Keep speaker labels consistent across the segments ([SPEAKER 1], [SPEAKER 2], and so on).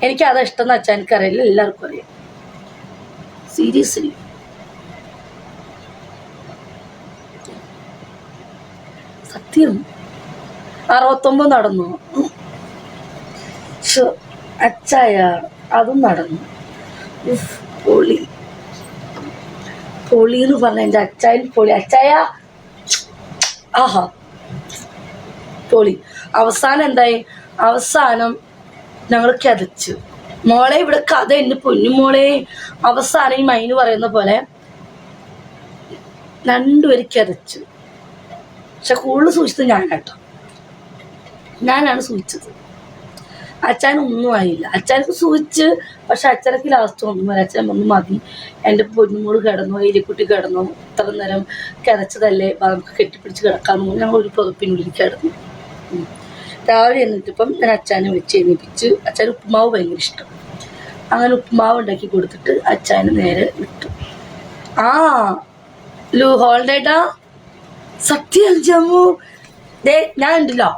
[SPEAKER 1] എനിക്ക് അതാ ഇഷ്ടം എന്ന് വെച്ചാൽ എനിക്കറിയില്ല, എല്ലാവർക്കും അറിയാം. സീരിയസ്ലി സത്യം 69 നടന്നു. അച്ചായ അതും നടന്നു. പൊളി പൊളി എന്ന് പറഞ്ഞ എൻ്റെ അച്ചായൻ പൊളി. അച്ചായ ആഹാ പൊളി. അവസാനം എന്തായി? അവസാനം ഞങ്ങൾ കിതച്ചു. മോളെ ഇവിടെ കഥ എൻ്റെ പൊന്നുമോളെ. അവസാനം ഈ മൈന് പറയുന്ന പോലെ രണ്ടുപേരും കിതച്ചു. പക്ഷെ കൂടുതൽ സൂക്ഷിച്ചത് ഞാൻ കേട്ടോ, ഞാനാണ് സൂക്ഷിച്ചത്. അച്ഛനൊന്നും ആയില്ല. അച്ഛനക്ക് സൂക്ഷിച്ച്, പക്ഷെ അച്ഛനക്ക് ലാസ്റ്റ് ഒന്നും വരെ അച്ഛൻ ഒന്നും മതി, എൻ്റെ പൊന്നുമോള് കിടന്നു, എലിക്കുട്ടി കിടന്നു, ഇത്ര നേരം കിതച്ചതല്ലേ, നമുക്ക് കെട്ടിപ്പിടിച്ച് കിടക്കാമെന്ന് പറഞ്ഞ് ഞങ്ങൾ ഒരു പുതപ്പിനുള്ളിൽ കിടന്നു. രാവിലെ എന്നിട്ടിപ്പം ഞാൻ അച്ഛനെ വിളിച്ച് എണീപ്പിച്ച്. അച്ഛന് ഉപ്പുമാവ് ഭയങ്കര ഇഷ്ടം. അങ്ങനെ ഉപ്പുമാവ് ഉണ്ടാക്കി കൊടുത്തിട്ട് അച്ഛനെ നേരെ വിട്ടു. ആ ഹോൾഡേട്ടാ സത്യം ജമ്മു ദേ ഞാൻ ഉണ്ടല്ലോ,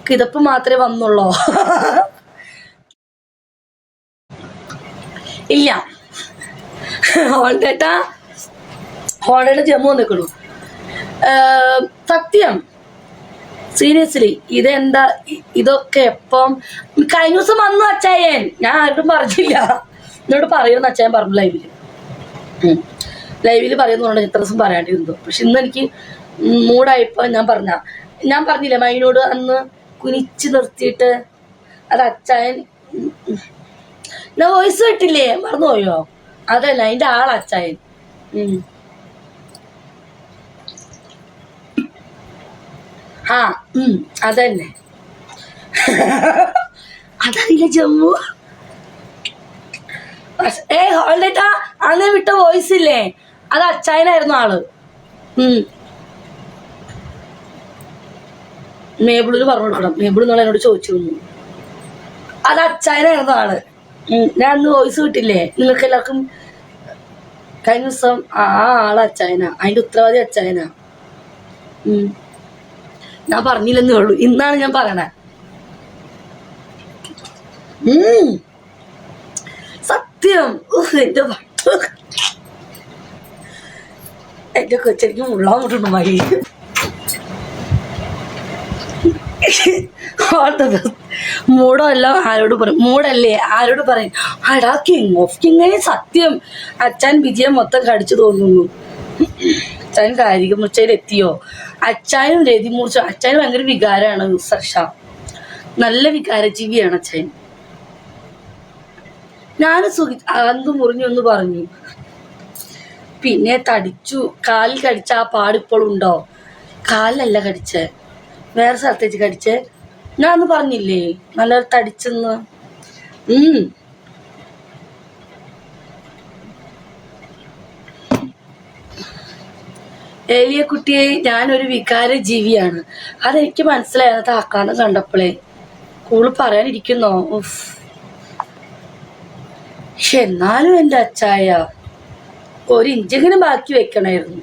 [SPEAKER 1] കിതപ്പ് മാത്രമേ വന്നുള്ളൂ. ഇല്ല ഹോൾഡേട്ടാ ജമ്മു നിൽക്കണു. സത്യം സീരിയസ്ലി ഇതെന്താ ഇതൊക്കെ എപ്പം? കഴിഞ്ഞ ദിവസം വന്നു അച്ചായൻ, ഞാൻ ആരോടും പറഞ്ഞില്ല. എന്നോട് പറയുമെന്ന് അച്ചായൻ പറഞ്ഞു ലൈവിൽ പറയുന്നതുകൊണ്ട് ഇത്ര ദിവസം പറയാണ്ടിരുന്നു. പക്ഷെ ഇന്ന് എനിക്ക് മൂടായപ്പോ ഞാൻ പറഞ്ഞില്ലേ മൈനോട് അന്ന് കുനിച്ച് നിർത്തിയിട്ട്, അത് അച്ചായൻ ഞാൻ വോയിസ് കേട്ടില്ലേ, മറന്നുപോയോ? അതല്ല അതിന്റെ ആളച്ചായൻ. ആ അതന്നെ. അതറിയില്ല ജമ്മു. ഹോൾഡേട്ടാ അങ്ങനെ വിട്ട വോയിസ് ഇല്ലേ, അത് അച്ചായനായിരുന്നു ആള്. മേബിളിന് പറഞ്ഞു കൊടുക്കണം. മേബിൾ എന്നുള്ള എന്നോട് ചോദിച്ചു തന്നു. അത് അച്ചായനായിരുന്നു ആള്. ഞാൻ അന്ന് വോയിസ് കിട്ടില്ലേ നിങ്ങൾക്ക് എല്ലാവർക്കും കഴിഞ്ഞ ദിവസം? ആ ആള് അച്ചായനാ, അതിന്റെ ഉത്തരവാദി അച്ചായനാ. ഞാൻ പറഞ്ഞില്ലെന്നേ ഉള്ളൂ, ഇന്നാണ് ഞാൻ പറയണേ. സത്യം എന്റെ കൊച്ചെനിക്ക് മുള്ളാൻ മുട്ടുണ്ട് മഴ. മൂടല്ല ആരോട് പറയും, മൂടല്ലേ ആരോട് പറയും. അടാ കിങ് ഓഫ് കിങ് സത്യം. അച്ഛൻ വിജയം മൊത്തം കടിച്ചു തോന്നുന്നു. അച്ഛൻ കാരിക മുറിച്ചയിലെത്തിയോ? അച്ഛനും രതി മുറിച്ച അച്ഛന് ഭയങ്കര വികാരമാണ്. സർഷ നല്ല വികാരജീവിയാണ് അച്ഛൻ. ഞാൻ അന്ത് മുറിഞ്ഞൊന്ന് പറഞ്ഞു, പിന്നെ തടിച്ചു. കാലിൽ കടിച്ച ആ പാടിപ്പോഴും ഉണ്ടോ? കാലിലല്ല കടിച്ചേ, വേറെ സ്ഥലത്തേക്ക് കടിച്ചേ. ഞാൻ അന്ന് പറഞ്ഞില്ലേ നല്ല തടിച്ചെന്ന്. ഏലിയ കുട്ടിയെ ഞാനൊരു വികാര ജീവിയാണ്, അതെനിക്ക് മനസ്സിലായത് ആക്കാന്ന് കണ്ടപ്പോളേ. കൂടുതൽ പറയാനിരിക്കുന്നോ? എന്നാലും എൻ്റെ അച്ചായ ഒരു ഇഞ്ചെങ്കിലും ബാക്കി വെക്കണമായിരുന്നു.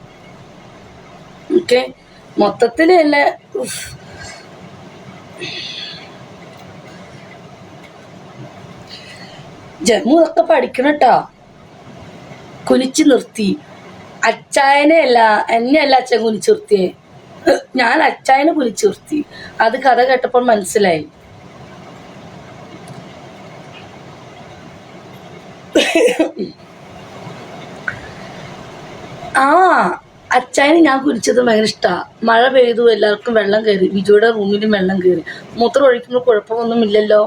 [SPEAKER 1] ഓക്കെ മൊത്തത്തില് എന്നെ ജമ്മു ഒക്കെ പഠിക്കണട്ടാ. കുനിച്ചു നിർത്തി. അച്ചായനെ അല്ല എന്നെ അല്ല അച്ഛൻ കുനിച്ചു നിർത്തിയേ, ഞാൻ അച്ചായനെ കുനിച്ചു നിർത്തി. അത് കഥ കേട്ടപ്പോൾ മനസ്സിലായി. ആ അച്ചായന് ഞാൻ കുരിച്ചത് ഭയങ്കര ഇഷ്ടമാണ്. മഴ പെയ്തു, എല്ലാവർക്കും വെള്ളം കയറി, വിജുയുടെ റൂമിലും വെള്ളം കയറി. മൂത്രം ഒഴിക്കുമ്പോൾ കുഴപ്പമൊന്നുമില്ലല്ലോ.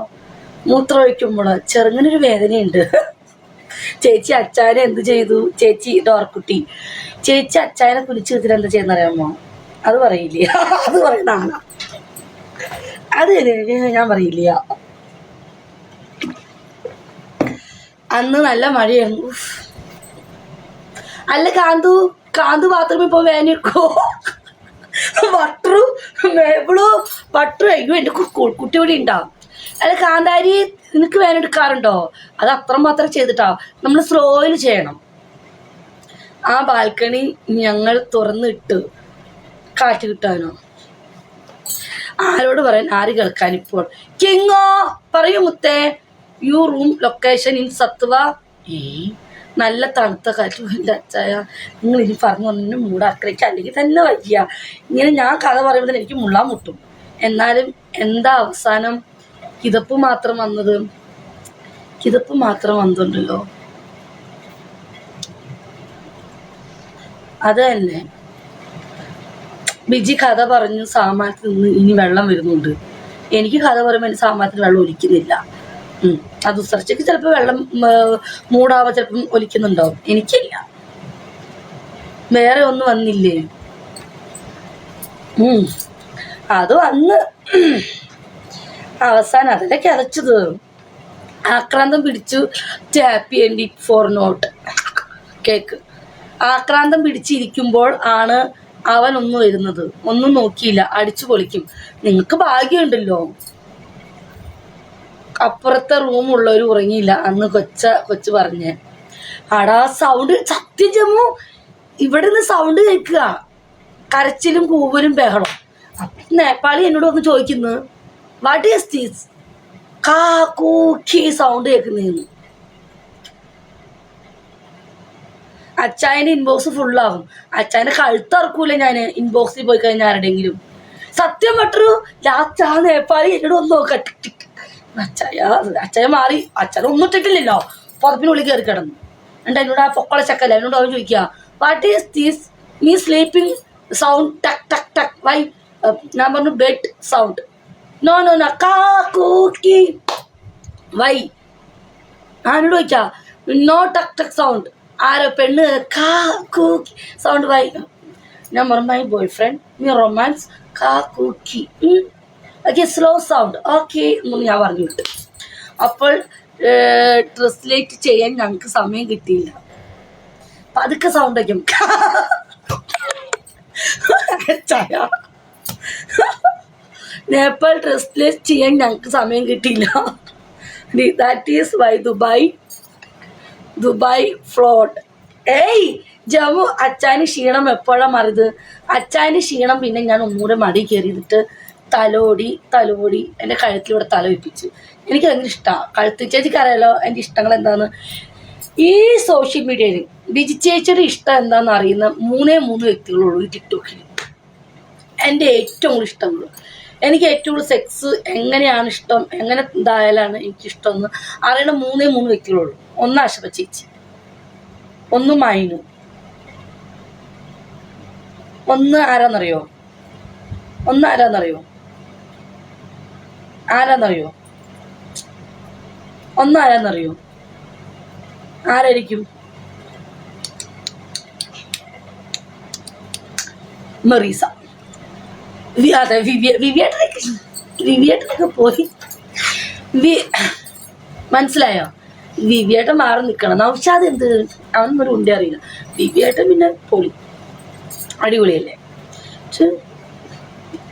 [SPEAKER 1] മൂത്രം ഒഴിക്കുമ്പോൾ ചെറുങ്ങനൊരു വേദനയുണ്ട്. ചേച്ചി അച്ചായനെ എന്ത് ചെയ്തു? ചേച്ചി ഡോർക്കുട്ടി ചേച്ചി അച്ചായനെ കുരിച്ചു നിർത്തിട്ട് എന്താ ചെയ്യുന്നറിയാമോ? അത് പറയില്ല, അത് പറയുന്ന ആളാ. അത് ഞാൻ പറയില്ല. അന്ന് നല്ല മഴയായിരുന്നു. അല്ല കാന്തു ബാത്റൂമിൽ പോ, വേനൽക്കോ ബട്ടറു മേബിളു ബട്ടറു. അയ്യോ എൻ്റെ കുട്ടി ഇവിടെ ഉണ്ടാവും. അല്ല കാന്താരി നിനക്ക് വേനെടുക്കാറുണ്ടോ? അത് അത്രമാത്രം ചെയ്തിട്ടാ. നമ്മൾ സ്ലോയിൽ ചെയ്യണം. ആ ബാൽക്കണി ഞങ്ങൾ തുറന്നിട്ട് കാറ്റ് കിട്ടാനോ? ആരോട് പറയാൻ, ആര് കേൾക്കാൻ ഇപ്പോൾ? കിങ്ങോ പറയൂ മുത്തേ. യു റൂം ലൊക്കേഷൻ ഇൻ സത്വ. നല്ല തണുത്ത കാറ്റ് അച്ചായ. നിങ്ങൾ ഇനി പറഞ്ഞു പറഞ്ഞു മൂടാക്കളേക്ക്, അല്ലെങ്കിൽ തന്നെ വയ്യ. ഇങ്ങനെ ഞാൻ കഥ പറയുമ്പോൾ തന്നെ എനിക്ക് മുള്ളാൻ മുട്ടും. എന്നാലും എന്താ അവസാനം കിതപ്പ് മാത്രം വന്നത്? കിതപ്പ് മാത്രം വന്നിട്ടുണ്ടല്ലോ. അത് തന്നെ ബിജി കഥ പറഞ്ഞു സാമാനത്തിൽ നിന്ന് ഇനി വെള്ളം വരുന്നുണ്ട്. എനിക്ക് കഥ പറയുമ്പോൾ എൻ്റെ സാമാനത്തിൽ വെള്ളം ഒലിക്കുന്നില്ല. അത് ഉസർച്ചയ്ക്ക് ചിലപ്പോൾ വെള്ളം മൂടാവാൻ ചിലപ്പം ഒലിക്കുന്നുണ്ടാവും, എനിക്കില്ല. വേറെ ഒന്നും വന്നില്ലേ? അത് വന്ന് അവസാനം അതല്ലേ കിതച്ചത്. ആക്രാന്തം പിടിച്ചു ടാപ്പി and it for not cake. ആക്രാന്തം പിടിച്ചിരിക്കുമ്പോൾ ആണ് അവനൊന്നും വരുന്നത്. ഒന്നും നോക്കിയില്ല, അടിച്ചു പൊളിക്കും. നിങ്ങൾക്ക് ഭാഗ്യമുണ്ടല്ലോ, അപ്പുറത്തെ റൂമുള്ളവർ ഉറങ്ങിയില്ല അന്ന് കൊച്ചു പറഞ്ഞേ. ആടാ സൗണ്ട് സത്യം ജമ്മു, ഇവിടെ നിന്ന് സൗണ്ട് കേൾക്കുക, കരച്ചിലും കൂവലും ബഹളം. നേപ്പാളി എന്നോട് ഒന്ന് ചോദിക്കുന്നു, വാട്ട് ഈസ് ദീസ് കാ കൂക്കി സൗണ്ട് കേൾക്കുന്നതെന്ന്. അച്ചായൻ്റെ ഇൻബോക്സ് ഫുള്ളാകും. അച്ചായൻ്റെ കഴുത്തിറക്കൂല ഞാൻ ഇൻബോക്സിൽ പോയി കഴിഞ്ഞാൽ ആരുടെങ്കിലും. സത്യം പറ്റൊരു ലാസ്റ്റ് ആ നേപ്പാളി എന്നോട് ഒന്ന് നോക്കാം. അച്ചായ മാറി. അച്ചായ ഒന്നും ഇട്ടിട്ടില്ലല്ലോ, പുറപ്പിനുള്ളിൽ കയറി കിടന്നു. എന്നിട്ട് എന്നോട് ആ പൊക്കള ചക്കല്ല എന്നോട് അവൻ ചോദിക്കുക, what is these me sleeping sound ടക് ടക് ടക് വൈ? ഞാൻ പറഞ്ഞു bed sound. No no no കാ കൂക്കി വൈ? എന്നോട് ചോദിക്കുക നോ ടക് ടക് സൗണ്ട്. ആരോ പെണ്ണ് കാ കൂക്കി സൗണ്ട് വൈ? ഞാൻ പറഞ്ഞു മൈ ബോയ് ഫ്രണ്ട് മീ റൊമാൻസ് കാ കൂക്കി. ഓക്കെ സ്ലോ സൗണ്ട് ഓക്കെ എന്നൊന്ന് ഞാൻ പറഞ്ഞു വിട്ടു. അപ്പോൾ ട്രാൻസ്ലേറ്റ് ചെയ്യാൻ ഞങ്ങൾക്ക് സമയം കിട്ടിയില്ല. പതുക്കെ സൗണ്ട് വയ്ക്കും. നേപ്പാൾ ട്രാൻസ്ലേറ്റ് ചെയ്യാൻ ഞങ്ങൾക്ക് സമയം കിട്ടിയില്ല. ദാറ്റ് ഈസ് വൈ ദുബായ് ഫ്ലോട്ട്. ഏയ് ജമ്മു അച്ചാന് ക്ഷീണം എപ്പോഴാണ് മാറിയത്? അച്ചാന് ക്ഷീണം പിന്നെ ഞാൻ ഒന്നുകൂടെ മടി കയറിയിട്ട് തലോടി എൻ്റെ കഴുത്തിലൂടെ തല വെപ്പിച്ചു. എനിക്ക് ഭയങ്കര ഇഷ്ടമാണ് കഴുത്ത്. ചേച്ചിക്ക് അറിയാലോ എൻ്റെ ഇഷ്ടങ്ങൾ എന്താണെന്ന്. ഈ സോഷ്യൽ മീഡിയയിൽ ബിജി ചേച്ചിയുടെ ഇഷ്ടം എന്താണെന്ന് അറിയുന്ന 3 വ്യക്തികളുള്ളൂ ഈ ടിക്ടോക്കിൽ. എൻ്റെ ഏറ്റവും കൂടുതൽ ഇഷ്ടമുള്ളൂ, എനിക്ക് ഏറ്റവും കൂടുതൽ സെക്സ് എങ്ങനെയാണ് ഇഷ്ടം, എങ്ങനെ ഇതായാലാണ് എനിക്കിഷ്ടം എന്ന് അറിയണ 3 വ്യക്തികളുള്ളൂ. ഒന്ന് ആശപ ചേച്ചി, ഒന്ന് മൈനു, ഒന്ന് ആരാന്നറിയോ? ആരായിരിക്കും? മെറീസ. അതെ വിവിയേട്ടനൊക്കെ പോയി. മനസ്സിലായോ? വിവിയേട്ടൻ മാറി നിൽക്കണം. നൗഷാദ് എന്ത് അവനൊന്നും ഉണ്ടേ അറിയില്ല. വിവിയേട്ടൻ പിന്നെ പൊളി, അടിപൊളിയല്ലേ? പക്ഷെ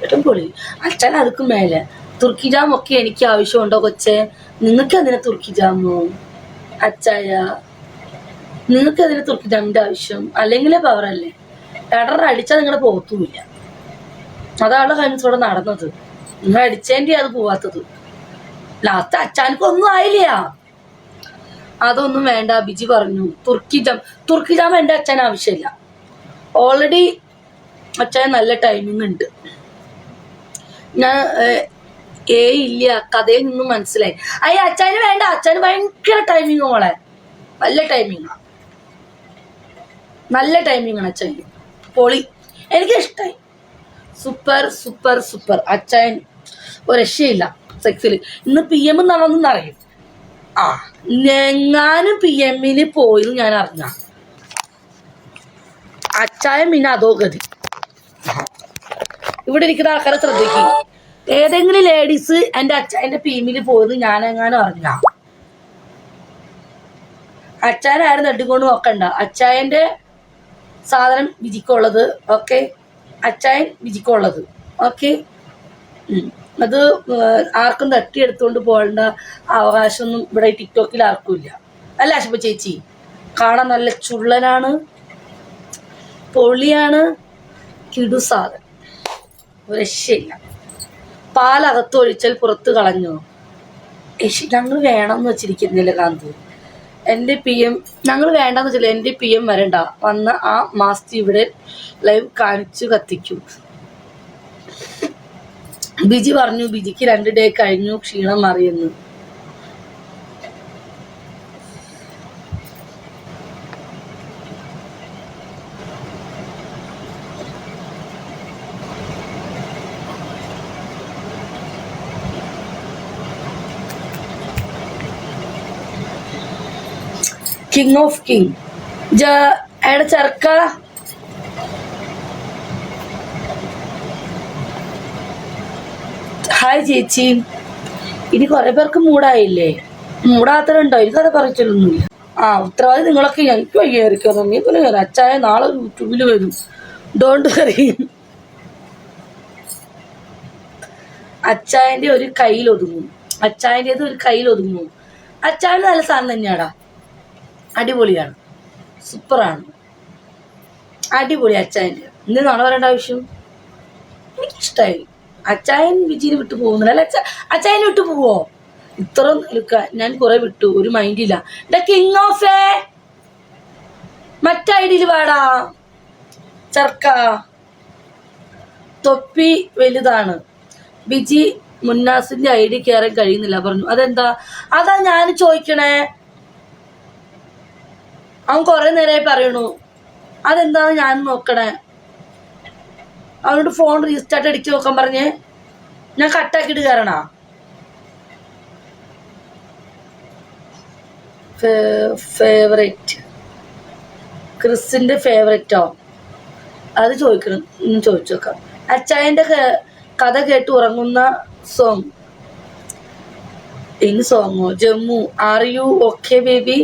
[SPEAKER 1] ഏട്ടൻ പൊളി. അച്ഛൻ അതുക്കും മേലെ തുർക്കി ജാമൊക്കെ എനിക്ക് ആവശ്യമുണ്ടോ കൊച്ചെ? നിങ്ങൾക്ക് അതിനെ തുർക്കി ജാമോ? അച്ചായ നിങ്ങൾക്ക് അതിന് തുർക്കി ജാമിൻ്റെ ആവശ്യം? അല്ലെങ്കിലേ പവറല്ലേ? അടിച്ചാൽ നിങ്ങളുടെ പോത്തുമില്ല. അതാണ് ഹൻസോടെ നടന്നത്. നിങ്ങൾ അടിച്ചതിൻ്റെ അത് പോവാത്തത്. ലാസ്റ്റ് അച്ചാനക്ക് ഒന്നും ആയില്ല. അതൊന്നും വേണ്ട ബിജി പറഞ്ഞു. തുർക്കി ജാം എൻ്റെ അച്ഛൻ ആവശ്യമില്ല. ഓൾറെഡി അച്ഛൻ നല്ല ടൈമിങ് ഉണ്ട്. ഞാൻ ഇല്ല കഥയിൽ നിന്നും മനസ്സിലായി. അച്ഛന് വേണ്ട, അച്ഛന് ഭയങ്കര ടൈമിങ് മോളെ, നല്ല ടൈമിങ്ങാണ് അച്ഛന്. പൊളി, എനിക്ക് ഇഷ്ടമായി. സൂപ്പർ അച്ഛൻ ഒരു രക്ഷയില്ല സെക്സിൽ. ഇന്ന് PM എന്നാണെന്ന് അറിയും. ഞാനും PM പോയത് ഞാൻ അറിഞ്ഞ അച്ചായൻ പിന്നെ അതോ ഗതി. ഇവിടെ ഇരിക്കുന്ന ആൾക്കാരെ ശ്രദ്ധിക്കും. ഏതെങ്കിലും ലേഡീസ് എൻ്റെ അച്ചായൻ്റെ PM പോയത് ഞാനെങ്ങാനും അറിഞ്ഞ അച്ചായനാരും നെട്ടിക്കൊണ്ട് നോക്കണ്ട. അച്ചായൻ്റെ സാധനം വിജിക്കുള്ളത്, ഓക്കെ? അച്ചായൻ വിജിക്കുള്ളത്, ഓക്കെ? അത് ആർക്കും തട്ടിയെടുത്തുകൊണ്ട് പോകേണ്ട അവകാശമൊന്നും ഇവിടെ ടിക്ടോക്കിൽ ആർക്കും ഇല്ല. അല്ല ആശുപ ചേച്ചി? കാണാൻ നല്ല ചുള്ളനാണ്, പൊളിയാണ്, കിടു സാധനം, ഒരു രക്ഷയില്ല. പാലകത്ത് ഒഴിച്ചാൽ പുറത്ത് കളഞ്ഞോ? ഞങ്ങൾ വേണമെന്ന് വെച്ചിരിക്കുന്നില്ല കാന്ത്. എൻ്റെ പി എം ഞങ്ങൾ വേണ്ടെന്ന് വെച്ചാൽ എൻ്റെ പി എം വരണ്ട, വന്ന ആ മാസ്തി ഇവിടെ ലൈവ് കാണിച്ചു കത്തിക്കും. ബിജി പറഞ്ഞു ബിജിക്ക് 2 ഡേ കഴിഞ്ഞു ക്ഷീണം മാറിയെന്ന്. കിങ് ഓഫ് കിങ് അയാളുടെ ചെറുക്ക ഹായ് ചേച്ചി. ഇനി കുറെ പേർക്ക് മൂടായില്ലേ? മൂടാത്തവരുണ്ടോ? എനിക്കത് പറിച്ചൊന്നുമില്ല. ഉത്തരവാദി നിങ്ങളൊക്കെ. എനിക്ക് കയറിക്കോ, നീ പോലെ കയറി. അച്ചായ നാളെ യൂട്യൂബിൽ വരും, ഡോണ്ട് കയറി. അച്ചായൻ്റെ ഒരു കയ്യിൽ ഒതുങ്ങും. അച്ചായൻ്റെത് ഒരു കയ്യിൽ ഒതുങ്ങും. അച്ചായൻ്റെ നല്ല സാധനം തന്നെയാടാ, അടിപൊളിയാണ്, സൂപ്പറാണ്, അടിപൊളി അച്ചായൻ്റെ. ഇന്ന് നാളെ വരേണ്ട ആവശ്യം. എനിക്കിഷ്ടമായി. അച്ചായൻ വിജയിന് വിട്ടു പോകുന്നില്ല. അല്ല അച്ചായന് വിട്ടു പോവോ? ഇത്ര ഞാൻ കുറെ വിട്ടു, ഒരു മൈൻഡില്ല. കിങ് ഓഫ് മറ്റേ ഐഡിയിൽ വാടാ ചർക്ക. തൊപ്പി വലുതാണ്. ബിജി മുന്നാസിന്റെ ഐഡി കയറാൻ കഴിയുന്നില്ല പറഞ്ഞു. അതെന്താ? അതാ ഞാൻ ചോദിക്കണേ. അവൻ കുറെ നേരമായി പറയണു. അതെന്താന്ന് ഞാൻ നോക്കണേ. അവനോട് ഫോൺ റീസ്റ്റാർട്ട് അടിച്ചു നോക്കാൻ പറഞ്ഞ് ഞാൻ കട്ടാക്കിയിട്ട് കയറണ. ഫേവറേറ്റ് ക്രിസിന്റെ ഫേവറേറ്റോ? അത് ചോദിക്കണം, ചോദിച്ചു നോക്കാം. അച്ചായന്റെ കഥ കേട്ട് ഉറങ്ങുന്ന സോങ്. ഇനി സോങ്ങോ? Jammu are you okay baby?